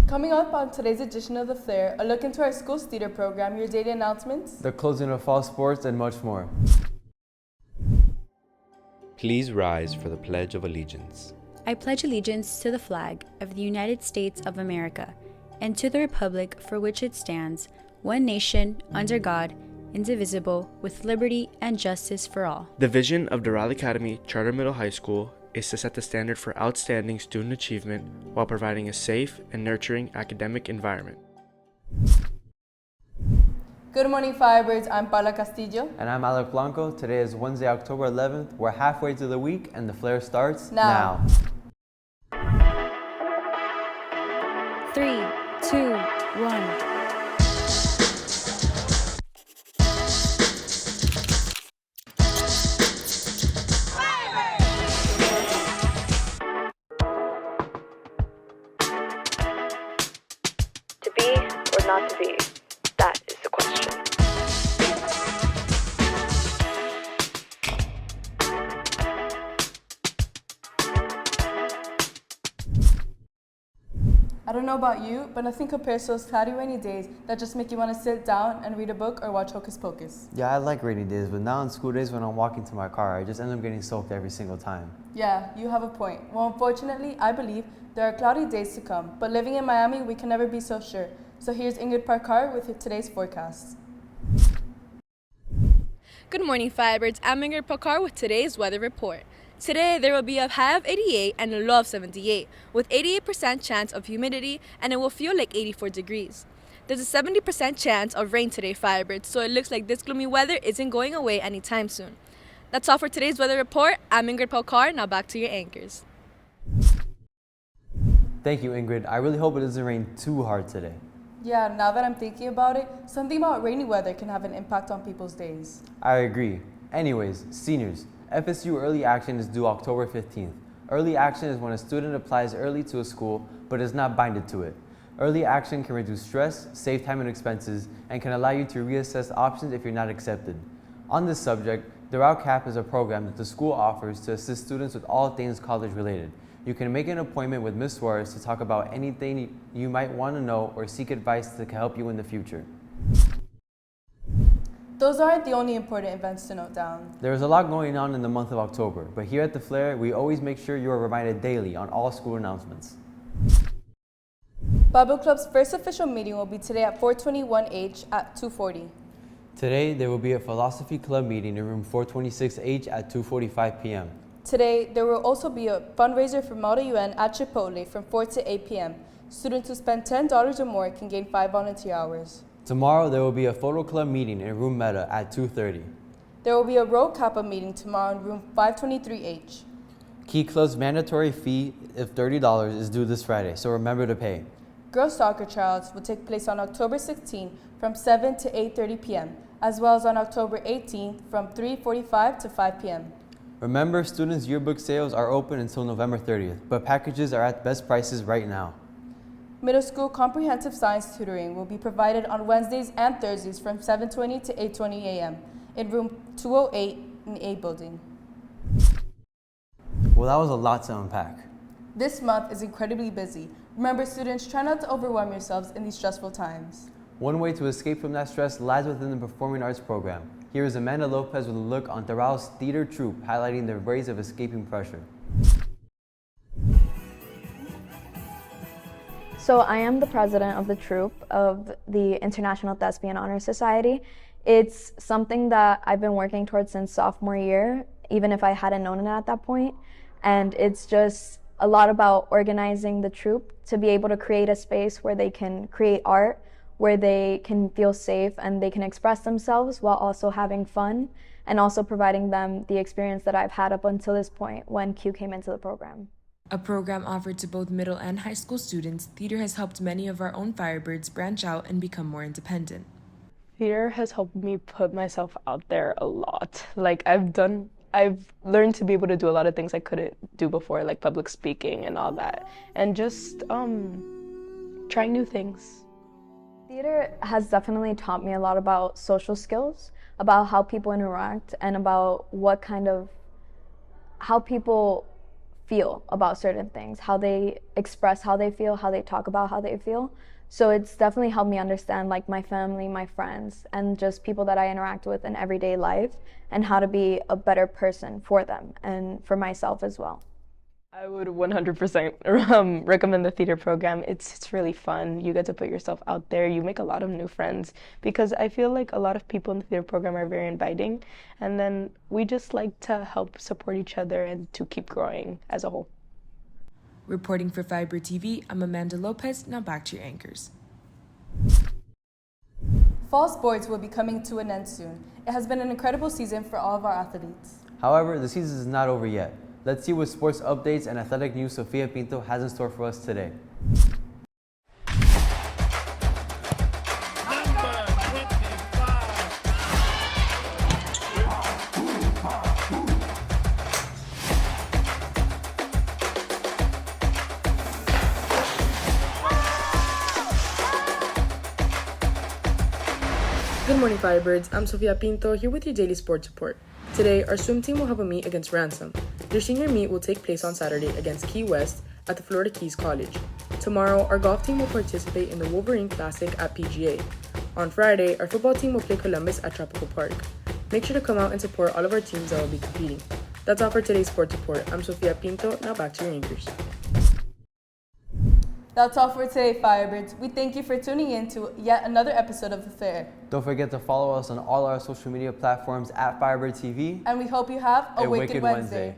Coming up on today's edition of The Flare, a look into our school's theater program, your daily announcements, the closing of fall sports, and much more. Please rise for the Pledge of Allegiance. I pledge allegiance to the flag of the United States of America and to the republic for which it stands, one nation, under God, indivisible, with liberty and justice for all. The vision of Doral Academy Charter Middle High School is to set the standard for outstanding student achievement while providing a safe and nurturing academic environment. Good morning, Firebirds. I'm Paula Castillo. And I'm Alec Blanco. Today is Wednesday, October 11th. We're halfway through the week, and the Flare starts now. 3, 2, 1. To be or not to be? That is the question. I don't know about you, but nothing compares to those cloudy, rainy days that just make you want to sit down and read a book or watch Hocus Pocus. Yeah, I like rainy days, but now on school days when I'm walking to my car, I just end up getting soaked every single time. Yeah, you have a point. Well, unfortunately, I believe there are cloudy days to come, but living in Miami, we can never be so sure. So here's Ingrid Parkar with today's forecast. Good morning, Firebirds. I'm Ingrid Parkar with today's weather report. Today, there will be a high of 88 and a low of 78, with 88% chance of humidity, and it will feel like 84 degrees. There's a 70% chance of rain today, Firebirds, so it looks like this gloomy weather isn't going away anytime soon. That's all for today's weather report. I'm Ingrid Parkar. Now back to your anchors. Thank you, Ingrid. I really hope it doesn't rain too hard today. Yeah, now that I'm thinking about it, something about rainy weather can have an impact on people's days. I agree. Anyways, seniors, FSU Early Action is due October 15th. Early Action is when a student applies early to a school but is not binded to it. Early Action can reduce stress, save time and expenses, and can allow you to reassess options if you're not accepted. On this subject, the Route Cap is a program that the school offers to assist students with all things college related. You can make an appointment with Ms. Suarez to talk about anything you might want to know or seek advice that can help you in the future. Those aren't the only important events to note down. There is a lot going on in the month of October, but here at The Flare, we always make sure you are reminded daily on all school announcements. Bible Club's first official meeting will be today at 421H at 2:40. Today, there will be a Philosophy Club meeting in room 426H at 2:45 p.m. Today, there will also be a fundraiser for Malta UN at Chipotle from 4 to 8 p.m. Students who spend $10 or more can gain 5 volunteer hours. Tomorrow, there will be a Photo Club meeting in room Meta at 2:30. There will be a Rho Kappa meeting tomorrow in room 523H. Key Club's mandatory fee of $30 is due this Friday, so remember to pay. Girls Soccer Trials will take place on October 16 from 7 to 8:30 p.m., as well as on October 18th from 3:45 to 5 p.m. Remember, students' yearbook sales are open until November 30th, but packages are at best prices right now. Middle school comprehensive science tutoring will be provided on Wednesdays and Thursdays from 7:20 to 8:20 a.m. in room 208 in A building. Well, that was a lot to unpack. This month is incredibly busy. Remember, students, try not to overwhelm yourselves in these stressful times. One way to escape from that stress lies within the performing arts program. Here is Amanda Lopez with a look on Doral's theater troupe, highlighting their ways of escaping pressure. So I am the president of the troupe of the International Thespian Honor Society. It's something that I've been working towards since sophomore year, even if I hadn't known it at that point. And it's just a lot about organizing the troupe to be able to create a space where they can create art, where they can feel safe and they can express themselves while also having fun and also providing them the experience that I've had up until this point when Q came into the program. A program offered to both middle and high school students, theater has helped many of our own Firebirds branch out and become more independent. Theater has helped me put myself out there a lot. I've learned to be able to do a lot of things I couldn't do before, like public speaking and all that, and just trying new things. Theater has definitely taught me a lot about social skills, about how people interact, and about how people feel about certain things, how they express how they feel, how they talk about how they feel. So it's definitely helped me understand like my family, my friends, and just people that I interact with in everyday life, and how to be a better person for them and for myself as well. I would 100% recommend the theater program. It's really fun. You get to put yourself out there. You make a lot of new friends, because I feel like a lot of people in the theater program are very inviting, and then we just like to help support each other and to keep growing as a whole. Reporting for Fiber TV, I'm Amanda Lopez. Now back to your anchors. Fall sports will be coming to an end soon. It has been an incredible season for all of our athletes. However, the season is not over yet. Let's see what sports updates and athletic news Sofia Pinto has in store for us today. Good morning, Firebirds. I'm Sofia Pinto here with your daily sports report. Today, our swim team will have a meet against Ransom. Their senior meet will take place on Saturday against Key West at the Florida Keys College. Tomorrow, our golf team will participate in the Wolverine Classic at PGA. On Friday, our football team will play Columbus at Tropical Park. Make sure to come out and support all of our teams that will be competing. That's all for today's sports report. I'm Sofia Pinto. Now back to your anchors. That's all for today, Firebirds. We thank you for tuning in to yet another episode of The Fair. Don't forget to follow us on all our social media platforms at Firebird TV. And we hope you have a wicked Wednesday.